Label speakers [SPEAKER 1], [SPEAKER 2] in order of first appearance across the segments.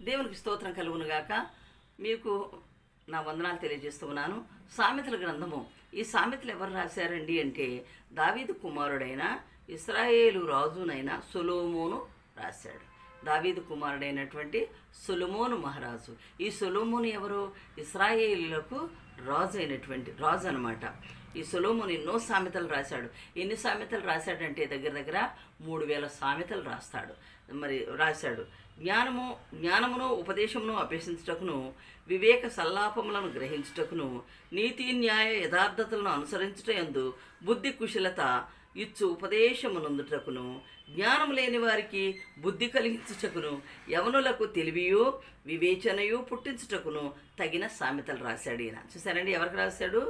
[SPEAKER 1] దేవునికి స్తోత్రం కలుగునుగాక. మీకు నా వందనాలు తెలియజేస్తూ ఉన్నాను. సామెతల గ్రంథము. ఈ సామెతలు ఎవరు రాశారండి అంటే దావీదు కుమారుడైన ఇశ్రాయేలు రాజునైన సొలొమోను రాశాడు. దావీదు కుమారుడైనటువంటి సొలొమోను మహారాజు. ఈ సొలొమోను ఎవరు? ఇశ్రాయేలులకు రాజు అనమాట. ఈ సొలొమోను ఎన్నో సామెతలు రాశాడు. ఎన్ని సామెతలు రాశాడంటే దగ్గర 3000 సామెతలు రాశాడు. జ్ఞానమును ఉపదేశమును అభ్యసించుటకును, వివేక సల్లాపములను గ్రహించుటకును, నీతి న్యాయ యథార్థతలను అనుసరించుట యందు బుద్ధి కుశలత ఇచ్చు ఉపదేశమునందుటకును, జ్ఞానం లేని వారికి బుద్ధి కలిగించుటకును, యవనులకు తెలివియు వివేచనయు పుట్టించుటకును తగిన సామెతలు రాశాడు ఈయన. చూసారండి, ఎవరికి రాశాడు?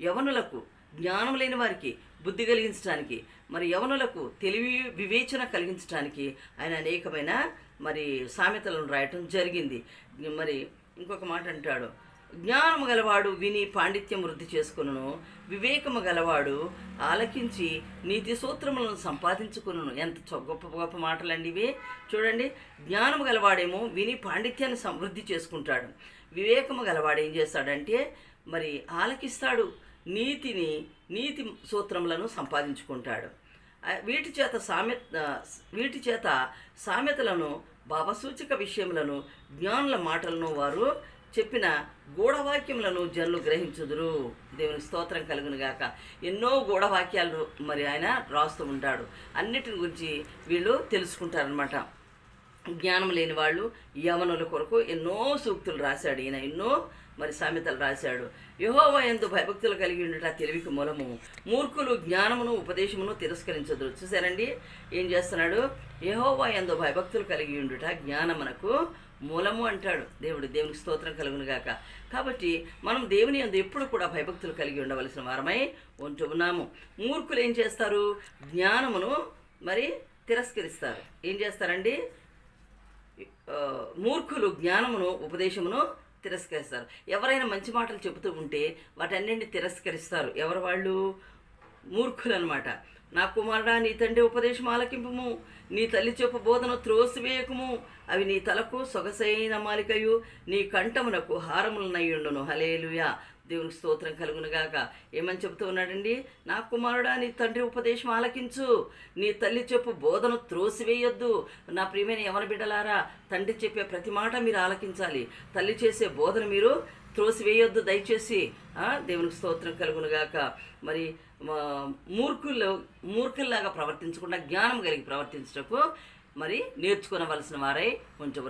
[SPEAKER 1] యవనులకు, జ్ఞానం లేని వారికి బుద్ధి కలిగించడానికి, మరి యవనులకు తెలివి వివేచన కలిగించడానికి ఆయన అనేకమైన సామెతలను రాయటం జరిగింది. మరి ఇంకొక మాట అంటాడు, జ్ఞానము గలవాడు విని పాండిత్యం వృద్ధి చేసుకును, వివేకము గలవాడు ఆలకించి నీతి సూత్రములను సంపాదించుకును. ఎంత గొప్ప మాటలండి ఇవి. చూడండి, జ్ఞానము గలవాడేమో విని పాండిత్యాన్ని వృద్ధి చేసుకుంటాడు. వివేకము గలవాడు ఏం చేస్తాడంటే ఆలకిస్తాడు, నీతి సూత్రములను సంపాదించుకుంటాడు. వీటి చేత సామెతలను, భావసూచక విషయములను, జ్ఞానుల మాటలను, వారు చెప్పిన గూఢవాక్యములను జనులు గ్రహించుదురు. దేవుని స్తోత్రం కలుగునుగాక. ఎన్నో గూఢవాక్యాలు ఆయన రాస్తూ ఉంటాడు. అన్నిటిని గురించి వీళ్ళు తెలుసుకుంటారనమాట. జ్ఞానం లేని వాళ్ళు, యవనుల కొరకు ఎన్నో సూక్తులు రాశాడు ఈయన. ఎన్నో సామెతలు రాశాడు. యెహోవా యందు భయభక్తులు కలిగి ఉండుట తెలివికి మూలము, మూర్ఖులు జ్ఞానమును ఉపదేశమును తిరస్కరించదురు. చూసారండి, ఏం చేస్తున్నాడు? యెహోవా యందు భయభక్తులు కలిగి ఉండుట జ్ఞానమునకు మూలము అంటాడు దేవుడు. దేవునికి స్తోత్రం కలుగునుగాక. కాబట్టి మనం దేవుని యందు ఎప్పుడు కూడా భయభక్తులు కలిగి ఉండవలసిన వారమై ఉంటున్నాము. మూర్ఖులు ఏం చేస్తారు? జ్ఞానమును తిరస్కరిస్తారు. ఏం చేస్తారండి? మూర్ఖులు జ్ఞానమును ఉపదేశమును తిరస్కరిస్తారు. ఎవరైనా మంచి మాటలు చెబుతూ ఉంటే వాటన్నింటినీ తిరస్కరిస్తారు. ఎవరు వాళ్ళు? మూర్ఖులు అనమాట. నా కుమారుడా, నీ తండ్రి ఉపదేశం ఆలకింపుము, నీ తల్లి చెప్పు బోధన త్రోసివేయకుము, అవి నీ తలకు సొగసైన మాలికయు, నీ కంఠమునకు హారములనయ్యుండును. హల్లెలూయా. దేవునికి స్తోత్రం కలుగునుగాక. ఏమని చెబుతూ ఉన్నాడండి? నా కుమారుడా, నీ తండ్రి ఉపదేశం ఆలకించు, నీ తల్లి చెప్పు బోధను త్రోసివేయొద్దు. నా ప్రియమైన యవన బిడ్డలారా, తండ్రి చెప్పే ప్రతి మాట మీరు ఆలకించాలి. తల్లి చేసే బోధన మీరు త్రోసివేయొద్దు దయచేసి. దేవునికి స్తోత్రం కలుగునుగాక. మూర్ఖుల్లాగా ప్రవర్తించకుండా జ్ఞానం కలిగి ప్రవర్తించటకు నేర్చుకోవలసిన వారై ఉంటున్నారు.